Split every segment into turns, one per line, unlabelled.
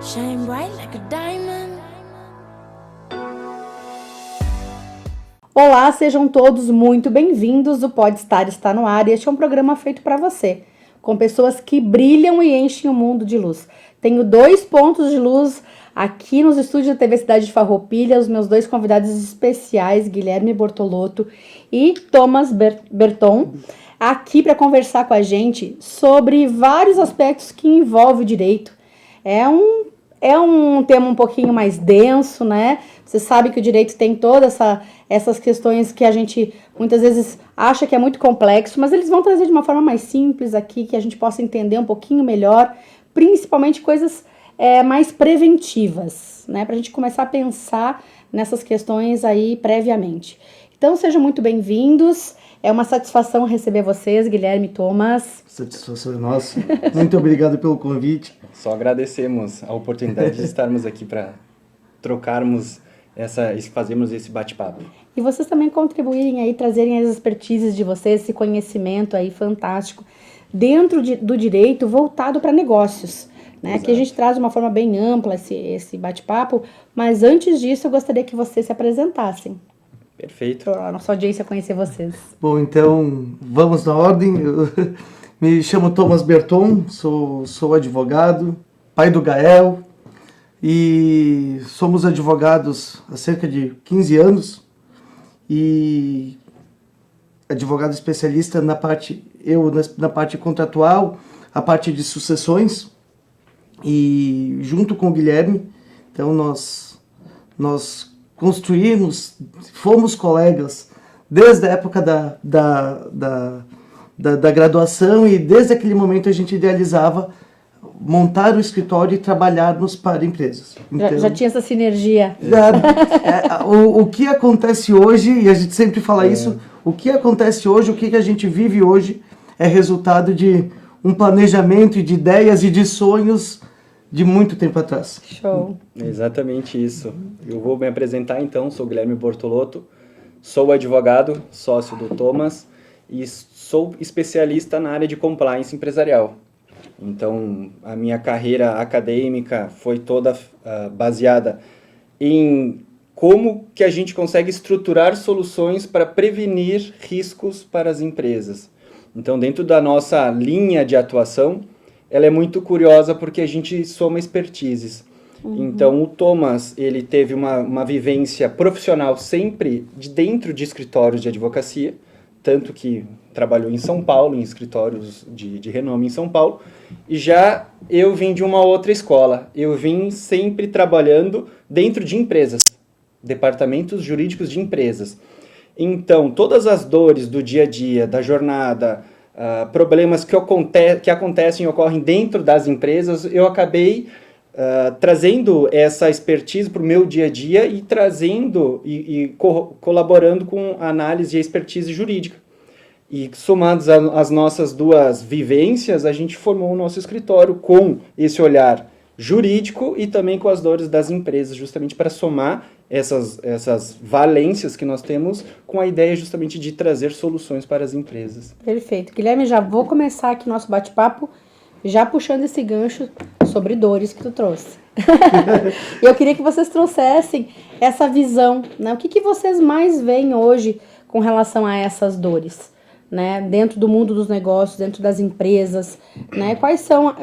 Shine bright like a diamond.
Olá, sejam todos muito bem-vindos. O Pode Estar está no ar e este é um programa feito para você, com pessoas que brilham e enchem o mundo de luz. Tenho 2 pontos de luz aqui nos estúdios da TV Cidade de Farroupilha, os meus 2 convidados especiais, Guilherme Bortolotto e Thomas Berton, aqui para conversar com a gente sobre vários aspectos que envolvem o direito. É um tema um pouquinho mais denso, né? Você sabe que o direito tem todas essas questões que a gente muitas vezes acha que é muito complexo, mas eles vão trazer de uma forma mais simples aqui, que a gente possa entender um pouquinho melhor, principalmente coisas mais preventivas, né? Para a gente começar a pensar nessas questões aí previamente. Então, sejam muito bem-vindos. É uma satisfação receber vocês, Guilherme e Thomas.
Satisfação é nossa. Muito obrigado pelo convite.
Só agradecemos a oportunidade de estarmos aqui para trocarmos fazermos esse bate-papo.
E vocês também contribuírem aí, trazerem as expertises de vocês, esse conhecimento aí fantástico dentro do direito voltado para negócios, né? Aqui a gente traz de uma forma bem ampla esse bate-papo, mas antes disso eu gostaria que vocês se apresentassem.
Perfeito.
Para a nossa audiência conhecer vocês.
Bom, então vamos na ordem. Eu me chamo Thomas Berton, sou advogado, pai do Gael, e somos advogados há cerca de 15 anos e advogado especialista na parte contratual, a parte de sucessões, e junto com o Guilherme, então nós construímos, fomos colegas desde a época da graduação, e desde aquele momento a gente idealizava montar o escritório e trabalharmos para empresas. Então,
já tinha essa sinergia.
O que acontece hoje, e a gente sempre fala isso, o que acontece hoje, o que a gente vive hoje é resultado de um planejamento e de ideias e de sonhos de muito tempo atrás.
Show.
É exatamente isso. Eu vou me apresentar então, sou Guilherme Bortolotto, sou advogado, sócio do Thomas e sou especialista na área de compliance empresarial. Então, a minha carreira acadêmica foi toda baseada em como que a gente consegue estruturar soluções para prevenir riscos para as empresas. Então, dentro da nossa linha de atuação, ela é muito curiosa porque a gente soma expertises. Então, o Thomas, ele teve uma vivência profissional sempre dentro de escritórios de advocacia, tanto que trabalhou em São Paulo, em escritórios de renome em São Paulo, e já eu vim de uma outra escola. Eu vim sempre trabalhando dentro de empresas, departamentos jurídicos de empresas. Então, todas as dores do dia a dia, da jornada, problemas que acontecem e ocorrem dentro das empresas, eu acabei trazendo essa expertise para o meu dia a dia e trazendo e colaborando com a análise e a expertise jurídica. E somados as nossas 2 vivências, a gente formou o nosso escritório com esse olhar jurídico e também com as dores das empresas, justamente para somar essas valências que nós temos com a ideia justamente de trazer soluções para as empresas.
Perfeito. Guilherme, já vou começar aqui nosso bate-papo, já puxando esse gancho sobre dores que tu trouxe. Eu queria que vocês trouxessem essa visão, né? O que vocês mais veem hoje com relação a essas dores, né? Dentro do mundo dos negócios, dentro das empresas, né? Quais são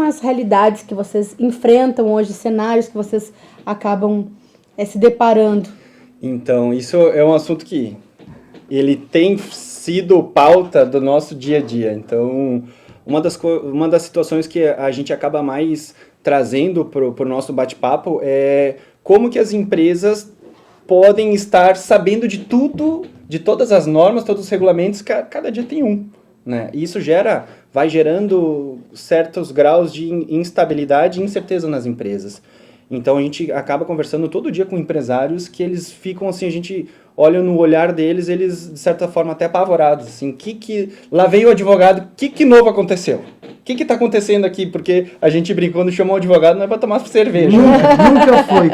as realidades que vocês enfrentam hoje, cenários que vocês acabam se deparando?
Então, isso é um assunto que ele tem sido pauta do nosso dia a dia. Então, uma das situações que a gente acaba mais trazendo para o nosso bate-papo é como que as empresas podem estar sabendo de tudo, de todas as normas, todos os regulamentos, cada dia tem um, né? E isso vai gerando certos graus de instabilidade e incerteza nas empresas. Então, a gente acaba conversando todo dia com empresários que eles ficam assim, a gente olha no olhar deles, eles, de certa forma, até apavorados, assim, lá veio o advogado, o que novo aconteceu? O que está acontecendo aqui? Porque a gente brincou, quando chamou o advogado, não é para tomar cerveja.
Nunca foi.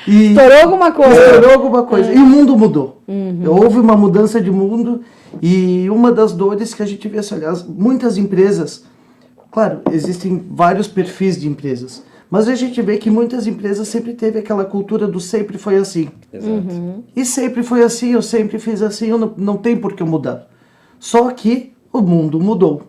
Estourou alguma coisa.
E o mundo mudou. Houve uma mudança de mundo, e uma das dores que a gente vê, aliás, muitas empresas Claro, existem vários perfis de empresas, mas a gente vê que muitas empresas sempre teve aquela cultura do sempre foi assim.
Exato.
E sempre foi assim, eu sempre fiz assim, eu não tem por que eu mudar. Só que o mundo mudou.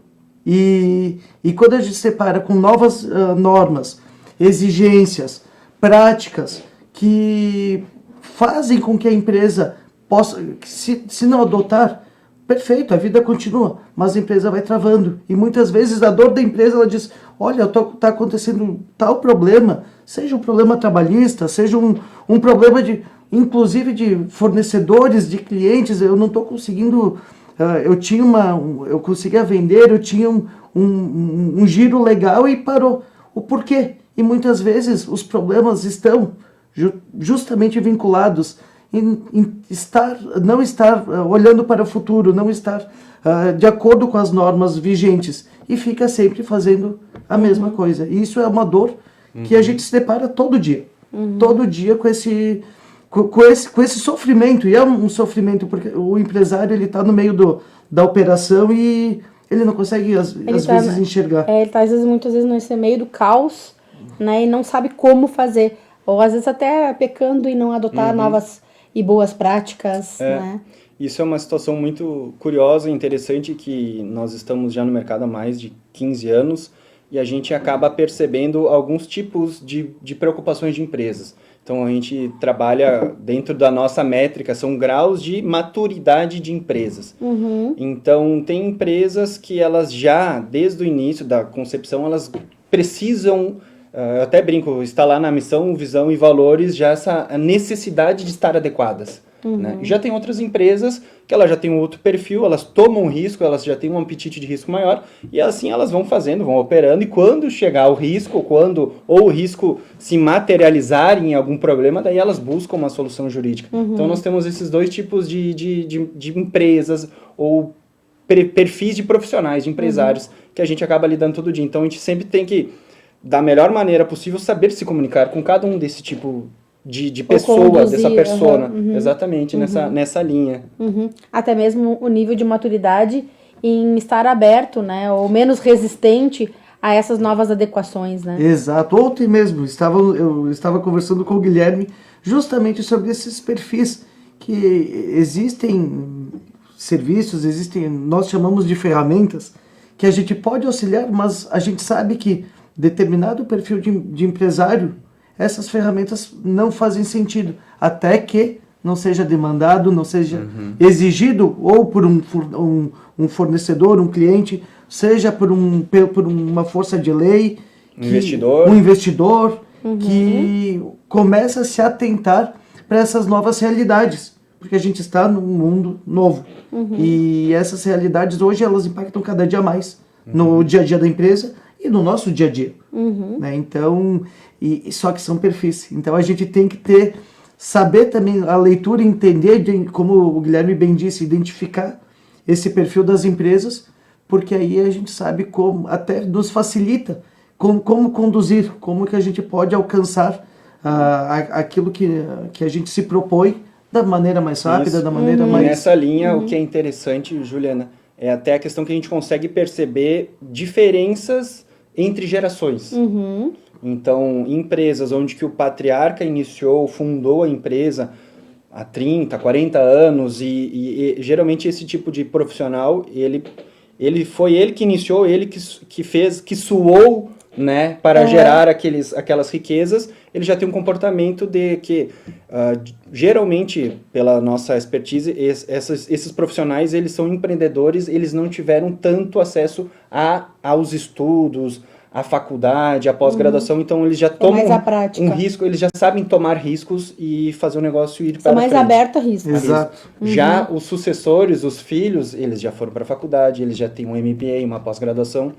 E quando a gente se depara com novas normas, exigências, práticas que fazem com que a empresa possa, se não adotar, perfeito, a vida continua, mas a empresa vai travando. E muitas vezes a dor da empresa, ela diz, olha, está acontecendo tal problema, seja um problema trabalhista, seja um problema inclusive de fornecedores, de clientes, eu não estou conseguindo, eu conseguia vender, eu tinha um giro legal e parou. O porquê? E muitas vezes os problemas estão justamente vinculados em não estar olhando para o futuro, não estar de acordo com as normas vigentes e fica sempre fazendo a mesma coisa. E isso é uma dor que a gente se depara todo dia. Todo dia com esse sofrimento. E é um sofrimento porque o empresário ele está no meio da operação e ele não consegue às vezes enxergar.
Ele está muitas vezes nesse meio do caos, né, e não sabe como fazer. Ou às vezes até pecando em não adotar novas e boas práticas, né?
Isso é uma situação muito curiosa e interessante que nós estamos já no mercado há mais de 15 anos e a gente acaba percebendo alguns tipos de preocupações de empresas. Então, a gente trabalha dentro da nossa métrica, são graus de maturidade de empresas. Então, tem empresas que elas já, desde o início da concepção, elas precisam... eu até brinco, está lá na missão, visão e valores, já essa necessidade de estar adequadas. Né? E já tem outras empresas que elas já têm um outro perfil, elas tomam risco, elas já têm um apetite de risco maior, e assim elas vão fazendo, vão operando, e quando chegar o risco, ou o risco se materializar em algum problema, daí elas buscam uma solução jurídica. Então nós temos esses dois tipos de empresas, ou perfis de profissionais, de empresários, que a gente acaba lidando todo dia. Então a gente sempre tem que, da melhor maneira possível, saber se comunicar com cada um desse tipo de pessoa,
conduzir,
dessa persona, exatamente, nessa linha.
Até mesmo o nível de maturidade em estar aberto, né, ou menos resistente a essas novas adequações, né?
Exato. Ontem mesmo eu estava conversando com o Guilherme justamente sobre esses perfis que existem serviços, nós chamamos de ferramentas que a gente pode auxiliar, mas a gente sabe que determinado perfil de empresário, essas ferramentas não fazem sentido, até que não seja demandado, não seja exigido, ou por um fornecedor, um cliente, seja por uma força de lei, um investidor que começa a se atentar para essas novas realidades, porque a gente está num mundo novo, e essas realidades hoje elas impactam cada dia mais no dia a dia da empresa e no nosso dia a dia, né? Então, só que são perfis. Então a gente tem que saber também a leitura, entender, como o Guilherme bem disse, identificar esse perfil das empresas, porque aí a gente sabe como, até nos facilita como conduzir, como que a gente pode alcançar aquilo que a gente se propõe da maneira mais rápida, da maneira mais...
Nessa linha, o que é interessante, Juliana, é até a questão que a gente consegue perceber diferenças entre gerações. Então, empresas onde que o patriarca fundou a empresa há 30, 40 anos e geralmente esse tipo de profissional, foi ele que iniciou, ele que fez, que suou, né, para gerar aquelas riquezas, ele já tem um comportamento de que, geralmente, pela nossa expertise, esses profissionais, eles são empreendedores, eles não tiveram tanto acesso aos estudos, à faculdade, à pós-graduação, então eles já tomam um risco, eles já sabem tomar riscos e fazer o negócio ir para frente.
São mais abertos a riscos.
Exato.
Já os sucessores, os filhos, eles já foram para a faculdade, eles já têm um MBA, uma pós-graduação,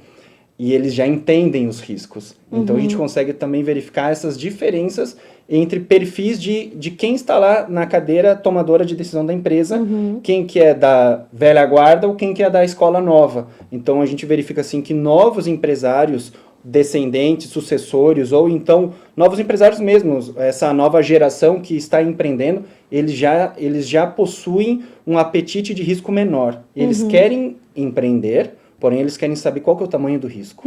e eles já entendem os riscos. Então a gente consegue também verificar essas diferenças entre perfis de quem está lá na cadeira tomadora de decisão da empresa, quem que é da velha guarda ou quem que é da escola nova. Então a gente verifica assim que novos empresários, descendentes, sucessores, ou então novos empresários mesmos, essa nova geração que está empreendendo, eles já possuem um apetite de risco menor. Eles querem empreender, porém eles querem saber qual que é o tamanho do risco.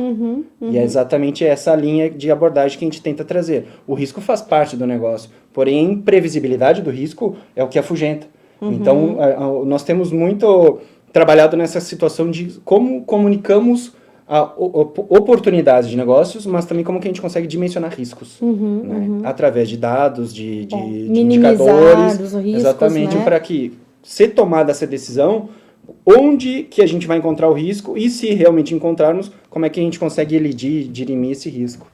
E é exatamente essa linha de abordagem que a gente tenta trazer. O risco faz parte do negócio, porém a imprevisibilidade do risco é o que afugenta. Então, nós temos muito trabalhado nessa situação de como comunicamos oportunidades de negócios, mas também como que a gente consegue dimensionar riscos, né? Através de dados, de indicadores,
os riscos,
exatamente,
né?
para que, se tomada essa decisão, onde que a gente vai encontrar o risco e, se realmente encontrarmos, como é que a gente consegue elidir, dirimir esse risco.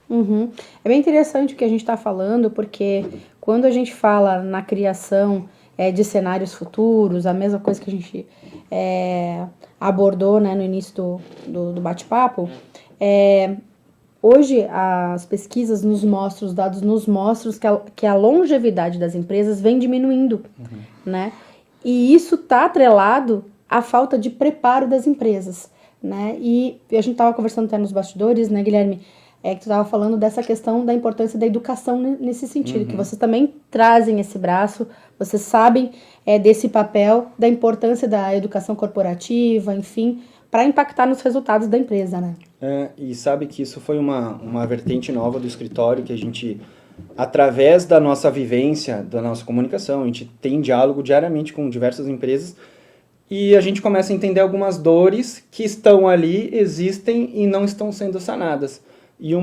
É bem interessante o que a gente está falando, porque quando a gente fala na criação de cenários futuros, a mesma coisa que a gente abordou, né, no início do bate-papo, hoje as pesquisas nos mostram, os dados nos mostram que a longevidade das empresas vem diminuindo, né? E isso está atrelado à falta de preparo das empresas, né? E a gente estava conversando até nos bastidores, né, Guilherme? Que tu estava falando dessa questão da importância da educação nesse sentido, que vocês também trazem esse braço, vocês sabem desse papel, da importância da educação corporativa, enfim, para impactar nos resultados da empresa, né?
E sabe que isso foi uma vertente nova do escritório, que a gente, através da nossa vivência, da nossa comunicação, a gente tem diálogo diariamente com diversas empresas, e a gente começa a entender algumas dores que estão ali, existem e não estão sendo sanadas. E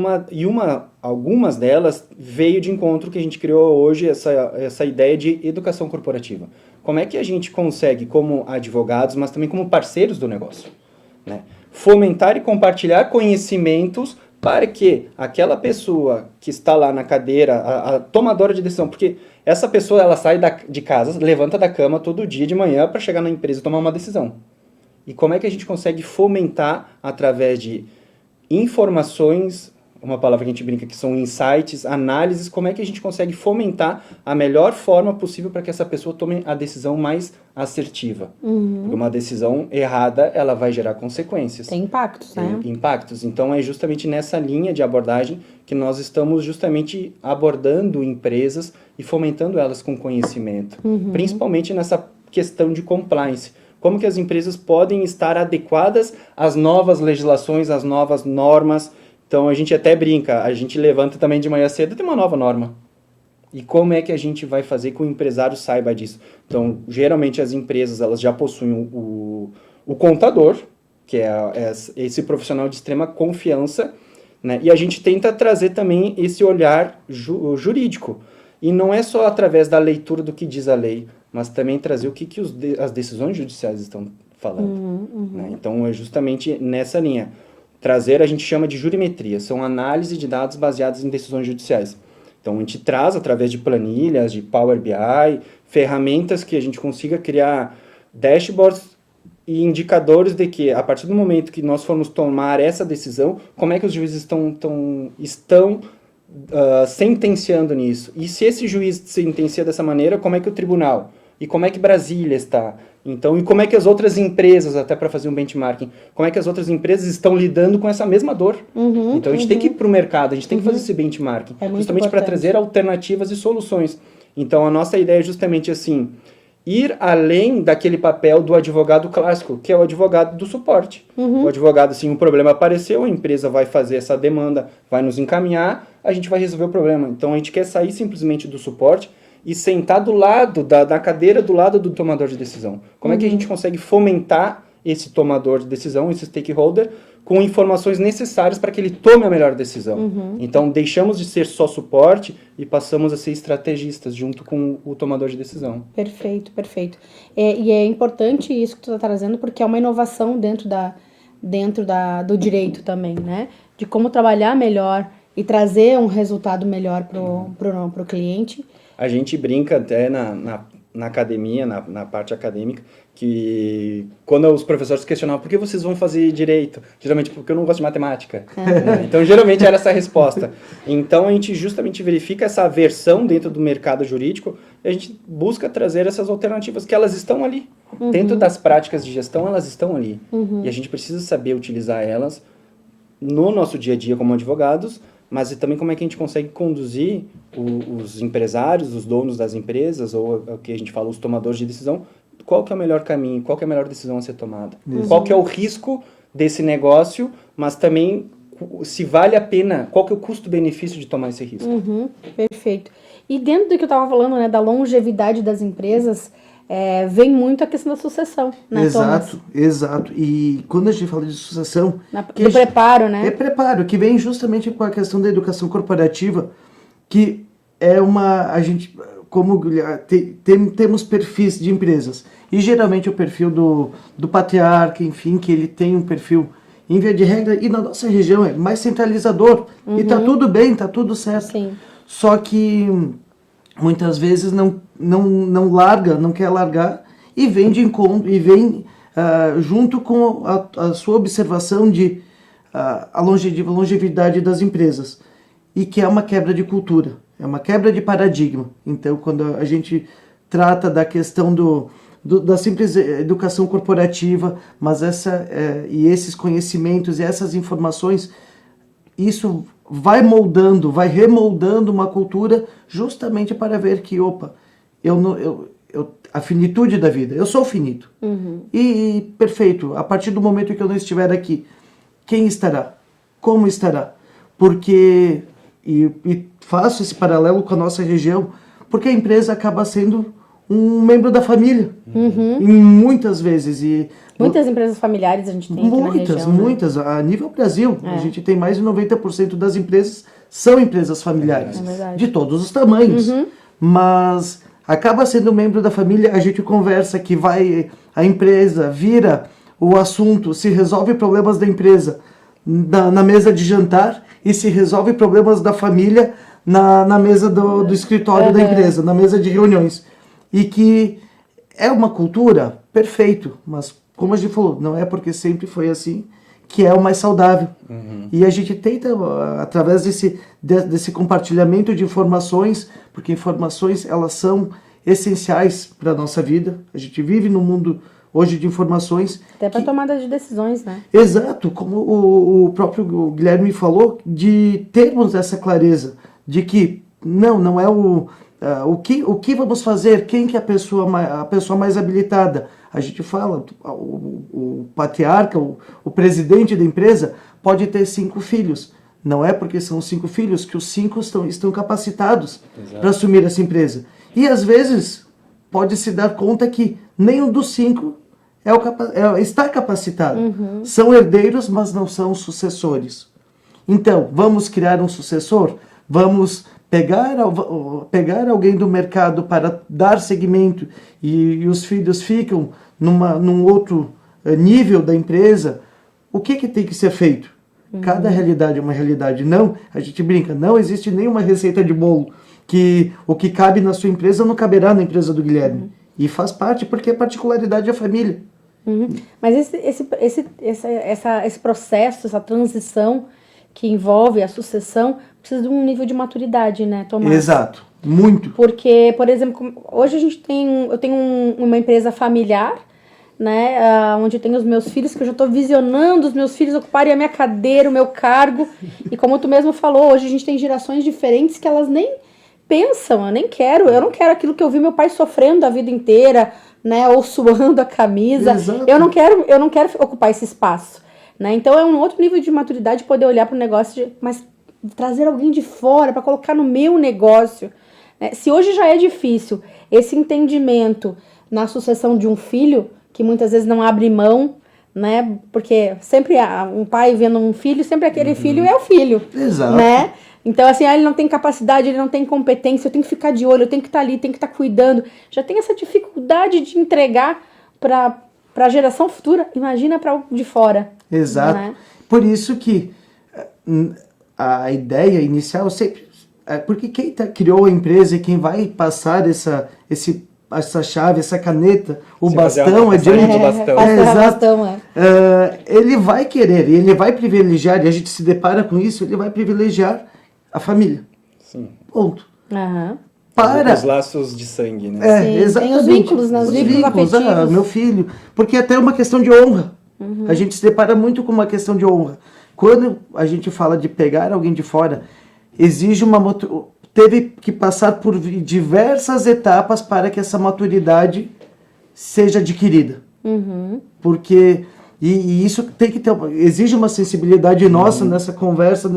algumas delas veio de encontro que a gente criou hoje, essa ideia de educação corporativa. Como é que a gente consegue, como advogados, mas também como parceiros do negócio, né, fomentar e compartilhar conhecimentos para que aquela pessoa que está lá na cadeira, a tomadora de decisão, porque essa pessoa ela sai de casa, levanta da cama todo dia de manhã para chegar na empresa e tomar uma decisão. E como é que a gente consegue fomentar através de informações, uma palavra que a gente brinca que são insights, análises, como é que a gente consegue fomentar a melhor forma possível para que essa pessoa tome a decisão mais assertiva. Porque uma decisão errada, ela vai gerar consequências.
Tem impactos, né?
Tem impactos. Então, é justamente nessa linha de abordagem que nós estamos justamente abordando empresas e fomentando elas com conhecimento. Principalmente nessa questão de compliance. Como que as empresas podem estar adequadas às novas legislações, às novas normas. Então, a gente até brinca, a gente levanta também de manhã cedo e tem uma nova norma. E como é que a gente vai fazer que o empresário saiba disso? Então, geralmente as empresas elas já possuem o contador, que é esse profissional de extrema confiança, né? E a gente tenta trazer também esse olhar jurídico. E não é só através da leitura do que diz a lei, mas também trazer o que as decisões judiciais estão falando. Né? Então, é justamente nessa linha. Trazer, a gente chama de jurimetria, são análise de dados baseados em decisões judiciais. Então, a gente traz, através de planilhas, de Power BI, ferramentas que a gente consiga criar dashboards e indicadores de que, a partir do momento que nós formos tomar essa decisão, como é que os juízes estão sentenciando nisso. E se esse juiz sentencia dessa maneira, como é que o tribunal? E como é que Brasília está? Então, e como é que as outras empresas, até para fazer um benchmarking, como é que as outras empresas estão lidando com essa mesma dor? Então, a gente tem que ir para o mercado, a gente tem que fazer esse benchmarking, justamente para trazer alternativas e soluções. Então, a nossa ideia é justamente assim, ir além daquele papel do advogado clássico, que é o advogado do suporte. O advogado, assim, um problema apareceu, a empresa vai fazer essa demanda, vai nos encaminhar, a gente vai resolver o problema. Então, a gente quer sair simplesmente do suporte e sentar do lado, da cadeira do lado do tomador de decisão. Como é que a gente consegue fomentar esse tomador de decisão, esse stakeholder, com informações necessárias para que ele tome a melhor decisão. Então, deixamos de ser só suporte e passamos a ser estrategistas junto com o tomador de decisão.
Perfeito, perfeito. E é importante isso que tu está trazendo, porque é uma inovação dentro do direito também, né? De como trabalhar melhor e trazer um resultado melhor pro cliente.
A gente brinca até na academia, na parte acadêmica, que quando os professores questionavam por que vocês vão fazer direito, geralmente porque eu não gosto de matemática. Então, geralmente era essa a resposta. Então, a gente justamente verifica essa aversão dentro do mercado jurídico e a gente busca trazer essas alternativas que elas estão ali. Dentro das práticas de gestão, elas estão ali. E a gente precisa saber utilizar elas no nosso dia a dia como advogados, mas também como é que a gente consegue conduzir os empresários, os donos das empresas, ou o que a gente fala, os tomadores de decisão, qual que é o melhor caminho, qual que é a melhor decisão a ser tomada, qual que é o risco desse negócio, mas também se vale a pena, qual que é o custo-benefício de tomar esse risco.
Perfeito. E dentro do que eu estava falando, né, da longevidade das empresas, vem muito a questão da sucessão, né, Thomas?
Exato. E quando a gente fala de sucessão...
Do preparo, né?
É preparo, que vem justamente com a questão da educação corporativa, que é a gente, como temos perfis de empresas, e geralmente o perfil do patriarca, enfim, que ele tem um perfil, em via de regra, e na nossa região é mais centralizador, e tá tudo bem, tá tudo certo.
Sim.
Só que muitas vezes não larga, não quer largar, e vem de encontro, e vem junto com a sua observação de a longevidade das empresas, e que é uma quebra de cultura, é uma quebra de paradigma. Então, quando a gente trata da questão da simples educação corporativa, mas e esses conhecimentos e essas informações, isso vai remoldando uma cultura justamente para ver que, a finitude da vida, eu sou finito. E perfeito, a partir do momento que eu não estiver aqui, quem estará? Como estará? Porque, e faço esse paralelo com a nossa região, porque a empresa acaba sendo um membro da família, e muitas vezes.
Muitas empresas familiares a gente tem aqui na região.
Muitas. A nível Brasil, a gente tem mais de 90% das empresas são empresas familiares, de todos os tamanhos. Mas acaba sendo membro da família, a gente conversa que a empresa vira o assunto, se resolve problemas da empresa na mesa de jantar e se resolve problemas da família na mesa do escritório da empresa, na mesa de reuniões. E que é uma cultura, perfeito, mas como a gente falou, não é porque sempre foi assim que é o mais saudável. E a gente tenta, através desse compartilhamento de informações, porque informações elas são essenciais para a nossa vida, a gente vive num mundo hoje de informações.
Até para tomada de decisões, né?
Exato, como o próprio Guilherme falou, de termos essa clareza, de que não é o que vamos fazer, quem que é a pessoa mais habilitada. A gente fala, o patriarca, o presidente da empresa pode ter 5 filhos. Não é porque são 5 filhos que os 5 estão capacitados para assumir essa empresa. E às vezes pode se dar conta que nenhum dos 5 está capacitado. São herdeiros, mas não são sucessores. Então, vamos criar um sucessor? Vamos pegar alguém do mercado para dar seguimento e os filhos ficam num outro nível da empresa? O que tem que ser feito? Cada realidade é uma realidade. Não, a gente brinca, não existe nenhuma receita de bolo que o que cabe na sua empresa não caberá na empresa do Guilherme. E faz parte porque é particularidade da família.
Mas esse processo, essa transição que envolve a sucessão, precisa de um nível de maturidade, né, Tomás?
Exato, muito.
Porque, por exemplo, hoje eu tenho uma empresa familiar, né, onde eu tenho os meus filhos, que eu já estou visionando os meus filhos ocuparem a minha cadeira, o meu cargo, e como tu mesmo falou, hoje a gente tem gerações diferentes que elas nem pensam, eu não quero aquilo que eu vi meu pai sofrendo a vida inteira, né, ou suando a camisa.
Exato.
Eu não quero ocupar esse espaço, né? Então é um outro nível de maturidade poder olhar para o negócio, mas trazer alguém de fora para colocar no meu negócio, né? Se hoje já é difícil esse entendimento na sucessão de um filho, que muitas vezes não abre mão, né? Porque sempre um pai vendo um filho, sempre aquele filho é o filho.
Exato.
Né? Então, assim, ele não tem capacidade, ele não tem competência, eu tenho que ficar de olho, eu tenho que estar ali, tenho que estar cuidando. Já tem essa dificuldade de entregar para a geração futura, imagina para o de fora.
Exato.
Né?
Por isso que a ideia inicial sempre... Porque quem criou a empresa e quem vai passar essa chave, essa caneta, o bastão adiante... Ele vai querer, ele vai privilegiar, e a gente se depara com isso, ele vai privilegiar a família.
Sim.
Ponto.
Para os laços de sangue, né?
Sim,
exatamente.
Tem os vínculos, né? Os vínculos afetivos.
Meu filho. Porque até é uma questão de honra. A gente se depara muito com uma questão de honra. Quando a gente fala de pegar alguém de fora, teve que passar por diversas etapas para que essa maturidade seja adquirida. Porque E isso tem que ter, exige uma sensibilidade nossa nessa conversa,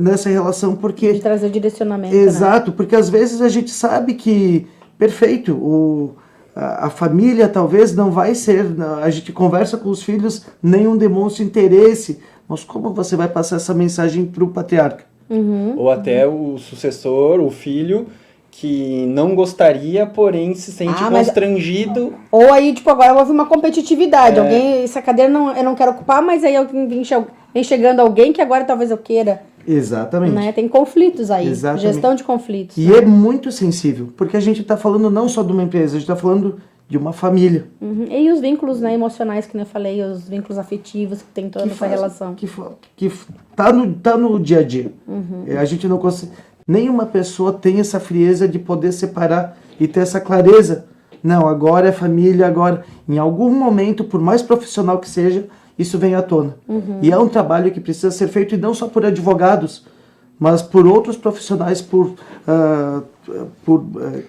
nessa relação, porque...
De trazer o direcionamento,
Exato, porque às vezes a gente sabe que, perfeito, a família talvez não vai ser, a gente conversa com os filhos, nenhum demonstra interesse, mas como você vai passar essa mensagem para o patriarca?
Ou até o sucessor, o filho, que não gostaria, porém se sente constrangido.
Ou aí, tipo, agora houve uma competitividade. Essa cadeira eu não quero ocupar, mas aí vem chegando alguém que agora talvez eu queira.
Exatamente.
Né? Tem conflitos aí,
Exatamente.
Gestão de conflitos.
E é muito sensível, porque a gente está falando não só de uma empresa, a gente está falando de uma família.
E os vínculos, né, emocionais, que eu falei, os vínculos afetivos que tem toda essa relação.
Que tá no dia a dia. A gente não consegue... Nenhuma pessoa tem essa frieza de poder separar e ter essa clareza. Não, agora é família, agora... Em algum momento, por mais profissional que seja, isso vem à tona. E é um trabalho que precisa ser feito, e não só por advogados, mas por outros profissionais, por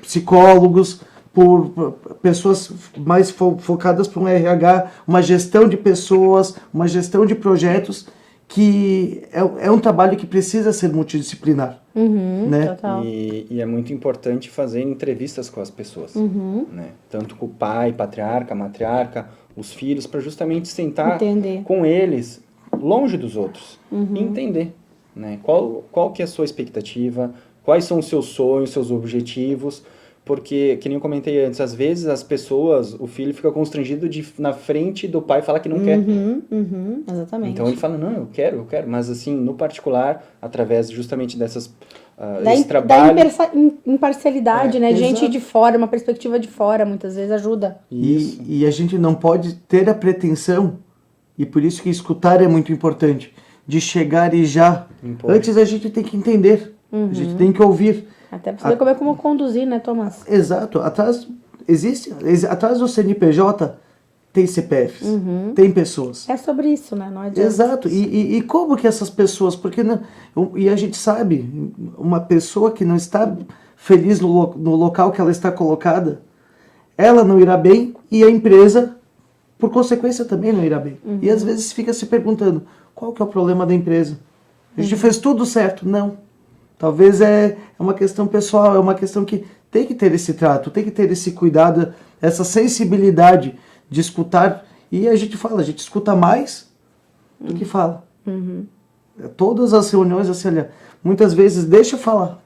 psicólogos, por pessoas mais focadas para um RH, uma gestão de pessoas, uma gestão de projetos, que é um trabalho que precisa ser multidisciplinar. Né?
Total.
E é muito importante fazer entrevistas com as pessoas, né? Tanto com o pai, patriarca, matriarca, os filhos, para justamente sentar com eles, longe dos outros, e entender, né? Qual que é a sua expectativa, quais são os seus sonhos, seus objetivos, porque, que nem eu comentei antes, às vezes as pessoas, o filho fica constrangido de, na frente do pai, falar que não quer.
Exatamente.
Então ele fala, não, eu quero, mas assim, no particular, através justamente desse
Da
trabalho...
imparcialidade, né?
Exato.
Gente de fora, uma perspectiva de fora, muitas vezes ajuda.
E a gente não pode ter a pretensão, e por isso que escutar é muito importante, de chegar e já. Antes a gente tem que entender, a gente tem que ouvir.
Até pra saber como conduzir, né, Thomas?
Exato. Atrás do CNPJ tem CPFs, tem pessoas.
É sobre isso, né? Não adianta.
Exato. E como que essas pessoas... Porque não, e a gente sabe, uma pessoa que não está feliz no local que ela está colocada, ela não irá bem, e a empresa, por consequência, também não irá bem. E às vezes fica se perguntando, qual que é o problema da empresa? A gente fez tudo certo. Não. Talvez é uma questão pessoal, é uma questão que tem que ter esse trato, tem que ter esse cuidado, essa sensibilidade de escutar. E a gente escuta mais do que fala. Todas as reuniões, assim, olha, muitas vezes, deixa eu falar.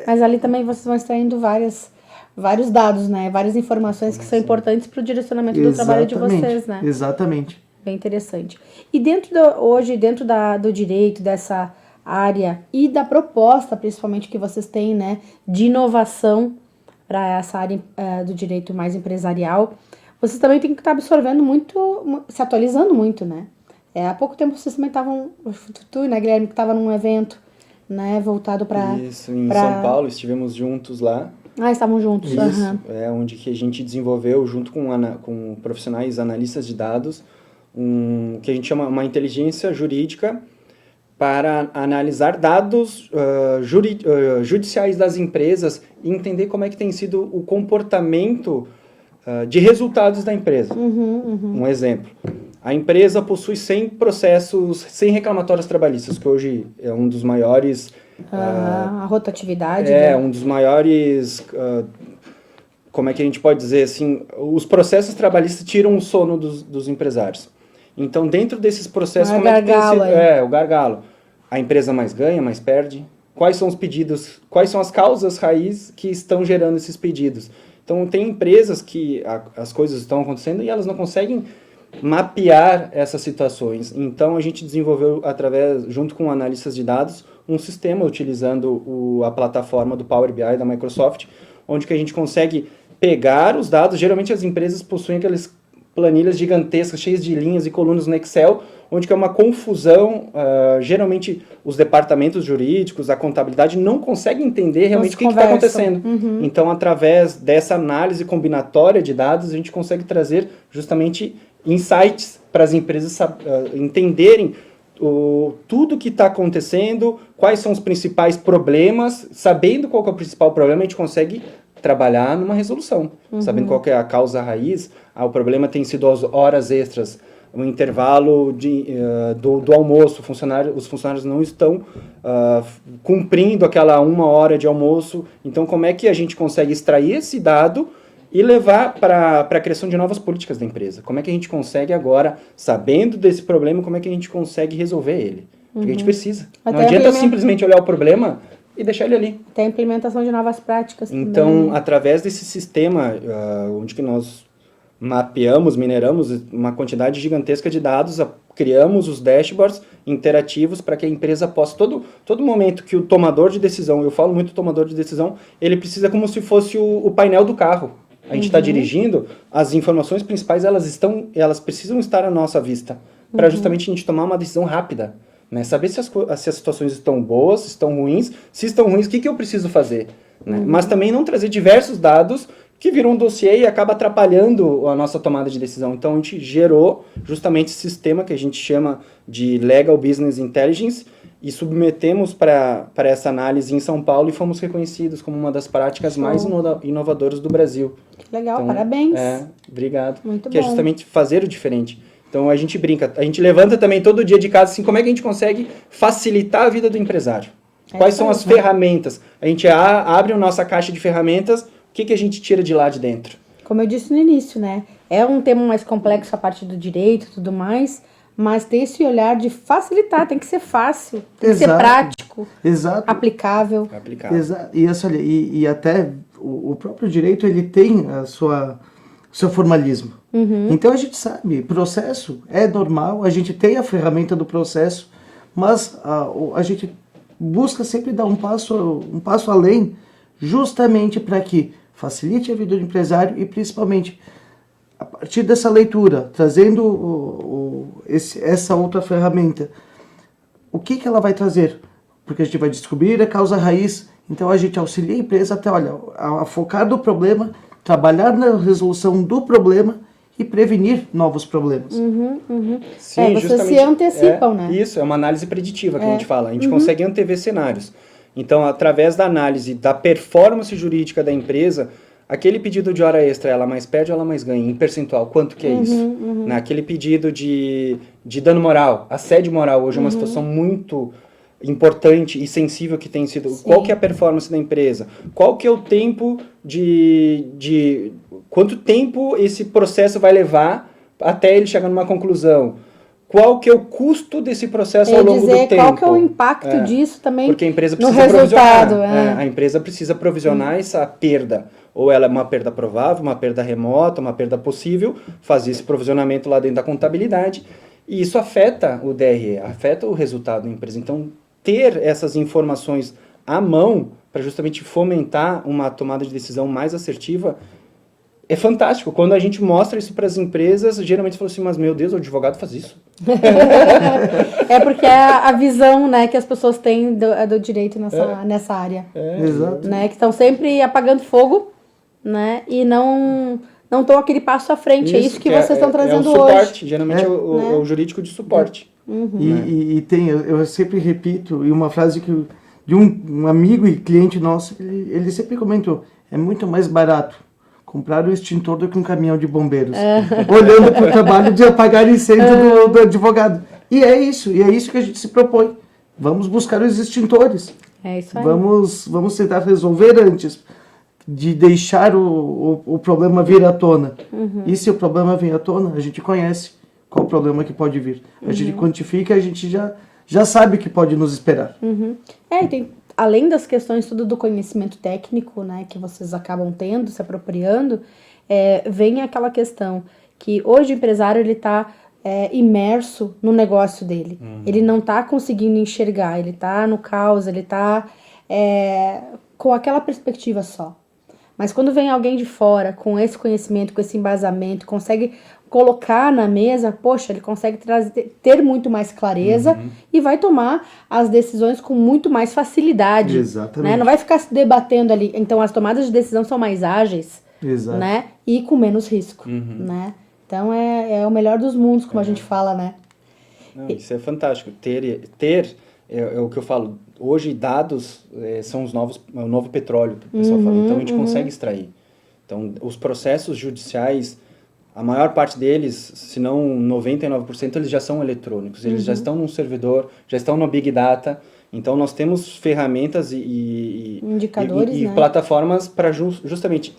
Mas ali também vocês vão extraindo vários dados, né? Várias informações que são importantes para o direcionamento do trabalho de vocês, né?
Exatamente.
Bem interessante. E hoje, dentro do direito, dessa área e da proposta, principalmente, que vocês têm, né, de inovação para essa área do direito mais empresarial, vocês também têm que estar absorvendo muito, se atualizando muito, né? Há pouco tempo vocês também estavam, tu, né, Guilherme, que estava num evento, né, voltado para...
Isso, em São Paulo, estivemos juntos lá.
Estavam juntos.
Isso, onde que a gente desenvolveu, junto com profissionais analistas de dados, que a gente chama uma inteligência jurídica, para analisar dados judiciais das empresas e entender como é que tem sido o comportamento de resultados da empresa. Um exemplo, a empresa possui 100 processos, 100 reclamatórios trabalhistas, que hoje é um dos maiores...
a rotatividade.
Um dos maiores... como é que a gente pode dizer assim? Os processos trabalhistas tiram o sono dos empresários. Então, dentro desses processos, como é que tem sido? O gargalo. A empresa mais ganha, mais perde? Quais são os pedidos? Quais são as causas raiz que estão gerando esses pedidos? Então, tem empresas que as coisas estão acontecendo e elas não conseguem mapear essas situações. Então, a gente desenvolveu, junto com analistas de dados, um sistema utilizando a plataforma do Power BI da Microsoft, onde que a gente consegue pegar os dados. Geralmente, as empresas possuem aquelas planilhas gigantescas, cheias de linhas e colunas no Excel, onde que é uma confusão. Geralmente, os departamentos jurídicos, a contabilidade, não conseguem entender realmente o que está acontecendo. Então, através dessa análise combinatória de dados, a gente consegue trazer justamente insights para as empresas entenderem tudo que está acontecendo, quais são os principais problemas. Sabendo qual que é o principal problema, a gente consegue trabalhar numa resolução, sabendo qual que é a causa raiz. O problema tem sido as horas extras, o intervalo do almoço, os funcionários não estão cumprindo aquela 1 hora de almoço. Então, como é que a gente consegue extrair esse dado e levar para a criação de novas políticas da empresa? Como é que a gente consegue agora, sabendo desse problema, como é que a gente consegue resolver ele? Porque a gente precisa.
Até
não adianta simplesmente olhar o problema e deixar ele ali.
Tem a implementação de novas práticas
Então,
também.
através desse sistema, onde que nós mapeamos, mineramos uma quantidade gigantesca de dados, criamos os dashboards interativos para que a empresa possa, todo momento que o tomador de decisão, eu falo muito tomador de decisão, ele precisa como se fosse o painel do carro. A gente está dirigindo, as informações principais elas precisam estar à nossa vista, para justamente a gente tomar uma decisão rápida. Né? Saber se as situações estão boas, se estão ruins. Se estão ruins, o que eu preciso fazer? Né? Mas também não trazer diversos dados que viram um dossiê e acaba atrapalhando a nossa tomada de decisão. Então, a gente gerou justamente esse sistema que a gente chama de Legal Business Intelligence e submetemos para essa análise em São Paulo e fomos reconhecidos como uma das práticas mais inovadoras do Brasil.
Que legal,
Então,
parabéns.
Obrigado.
Muito
que
bom.
É justamente fazer o diferente. Então, a gente brinca, a gente levanta também todo dia de casa, assim, como é que a gente consegue facilitar a vida do empresário? Quais são as ferramentas? A gente abre a nossa caixa de ferramentas, o que a gente tira de lá de dentro?
Como eu disse no início, né? É um tema mais complexo a parte do direito e tudo mais, mas tem esse olhar de facilitar, tem que ser fácil, tem que ser prático, aplicável.
Exato. E, olha, e até o próprio direito, ele tem o seu formalismo. Então a gente sabe, processo é normal, a gente tem a ferramenta do processo, mas a gente busca sempre dar um passo além, justamente para que facilite a vida do empresário e principalmente a partir dessa leitura, trazendo essa outra ferramenta, o que ela vai trazer? Porque a gente vai descobrir a causa raiz, então a gente auxilia a empresa até, a focar no problema, trabalhar na resolução do problema e prevenir novos problemas.
Sim,
vocês se antecipam, né?
Isso, é uma análise preditiva que a gente fala. A gente consegue antever cenários. Então, através da análise da performance jurídica da empresa, aquele pedido de hora extra, ela mais perde ou ela mais ganha? Em percentual, quanto que é isso? Aquele pedido de dano moral, assédio moral, hoje é uma situação muito importante e sensível que tem sido. Sim. Qual que é a performance da empresa? Qual que é o tempo quanto tempo esse processo vai levar até ele chegar numa conclusão? Qual que é o custo desse processo ao longo do tempo?
Qual que é o impacto disso também
porque a empresa
no
precisa
resultado.
A empresa precisa provisionar essa perda. Ou ela é uma perda provável, uma perda remota, uma perda possível, fazer esse provisionamento lá dentro da contabilidade. E isso afeta o DRE, afeta o resultado da empresa. Então, ter essas informações à mão para justamente fomentar uma tomada de decisão mais assertiva é fantástico. Quando a gente mostra isso para as empresas, geralmente fala assim, mas meu Deus, o advogado faz isso.
É porque é a visão, né, que as pessoas têm do direito nessa área.
Exato.
Né, que estão sempre apagando fogo, né, e não estão aquele passo à frente. É isso que vocês estão trazendo
hoje. É o suporte,
hoje.
geralmente é o jurídico de suporte.
E eu sempre repito, e uma frase de um amigo e cliente nosso, ele sempre comentou, é muito mais barato comprar o extintor do que um caminhão de bombeiros, olhando para o trabalho de apagar incêndio do advogado. E é isso que a gente se propõe. Vamos buscar os extintores.
É isso aí.
Vamos tentar resolver antes de deixar o problema vir à tona. E se o problema vem à tona, a gente conhece qual o problema que pode vir. A gente quantifica, a gente já sabe o que pode nos esperar.
Além das questões tudo do conhecimento técnico, né, que vocês acabam tendo, se apropriando, vem aquela questão que hoje o empresário ele está imerso no negócio dele. Ele não está conseguindo enxergar, ele está no caos, ele está com aquela perspectiva só. Mas quando vem alguém de fora, com esse conhecimento, com esse embasamento, consegue colocar na mesa, poxa, ele consegue ter muito mais clareza e vai tomar as decisões com muito mais facilidade.
Exatamente.
Né? Não vai ficar se debatendo ali. Então, as tomadas de decisão são mais ágeis.
Exato.
Né? E com menos risco. Né? Então, é o melhor dos mundos, como a gente fala, né?
Não, isso é fantástico. Ter é o que eu falo. Hoje, dados são é o novo petróleo, que o pessoal fala. Então, a gente consegue extrair. Então, os processos judiciais, a maior parte deles, se não 99%, eles já são eletrônicos. Eles já estão num servidor, já estão no Big Data. Então, nós temos ferramentas e
indicadores,
e
né?
plataformas para justamente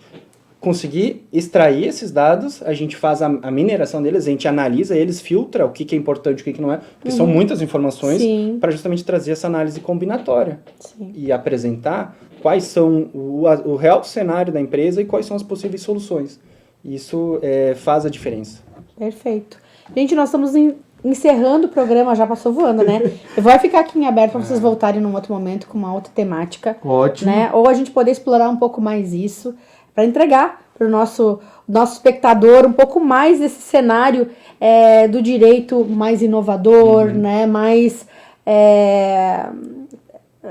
conseguir extrair esses dados. A gente faz a mineração deles, a gente analisa eles, filtra o que é importante e o que não é, porque são muitas informações, para justamente trazer essa análise combinatória.
Sim.
E apresentar quais são o real cenário da empresa e quais são as possíveis soluções. Isso faz a diferença.
Perfeito. Gente, nós estamos encerrando o programa, já passou voando, né? Vai ficar aqui em aberto para vocês voltarem num outro momento com uma outra temática.
Ótimo.
Né? Ou a gente poder explorar um pouco mais isso, para entregar para o nosso espectador um pouco mais desse cenário do direito mais inovador, né? Mais...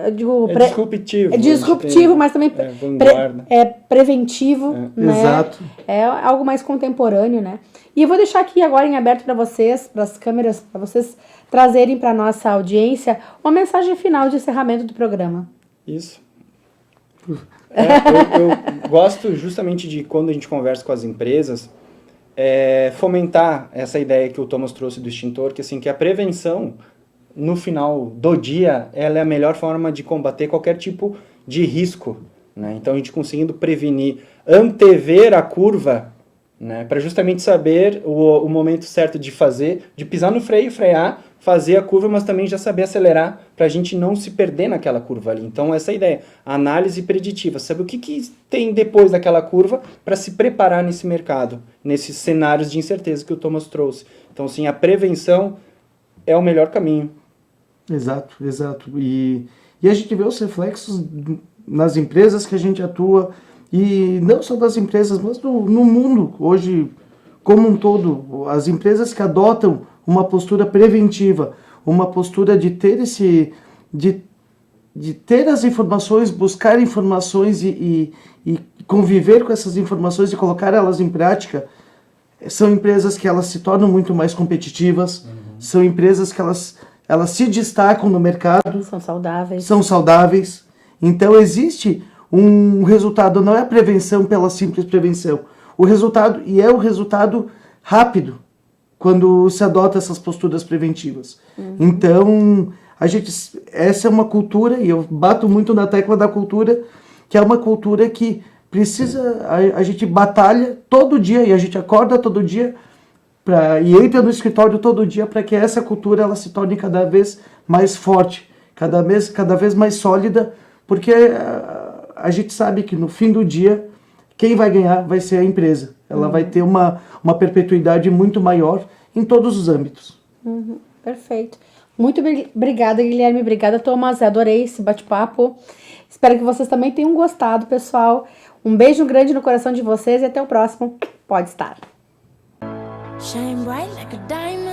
eu digo,
disruptivo.
É disruptivo, mas também preventivo, né?
Exato.
É algo mais contemporâneo, né? E eu vou deixar aqui agora em aberto para vocês, para as câmeras, para vocês trazerem para nossa audiência uma mensagem final de encerramento do programa.
Isso. Eu gosto justamente de, quando a gente conversa com as empresas, fomentar essa ideia que o Thomas trouxe do extintor, que assim, que a prevenção, no final do dia, ela é a melhor forma de combater qualquer tipo de risco, né? Então, a gente conseguindo prevenir, antever a curva, né? Para justamente saber o momento certo de fazer, de pisar no freio, frear, fazer a curva, mas também já saber acelerar, para a gente não se perder naquela curva ali. Então, essa é a ideia. A análise preditiva, saber o que tem depois daquela curva para se preparar nesse mercado, nesses cenários de incerteza que o Thomas trouxe. Então, assim, a prevenção é o melhor caminho.
Exato. E a gente vê os reflexos nas empresas que a gente atua, e não só das empresas, mas no mundo hoje como um todo. As empresas que adotam uma postura preventiva, uma postura de ter de ter as informações, buscar informações e conviver com essas informações e colocar elas em prática, são empresas que elas se tornam muito mais competitivas, são empresas que elas se destacam no mercado. São saudáveis. Então, existe um resultado, não é a prevenção pela simples prevenção. O resultado rápido, quando se adota essas posturas preventivas. Então, essa é uma cultura, e eu bato muito na tecla da cultura, que é uma cultura que precisa, a gente batalha todo dia, e a gente acorda todo dia, e entra no escritório todo dia para que essa cultura ela se torne cada vez mais forte, cada vez mais sólida, porque a gente sabe que no fim do dia, quem vai ganhar vai ser a empresa. Ela vai ter uma perpetuidade muito maior em todos os âmbitos.
Perfeito. Muito obrigada, Guilherme. Obrigada, Thomas. Adorei esse bate-papo. Espero que vocês também tenham gostado, pessoal. Um beijo grande no coração de vocês e até o próximo Pode Estar.
Shine bright like a diamond.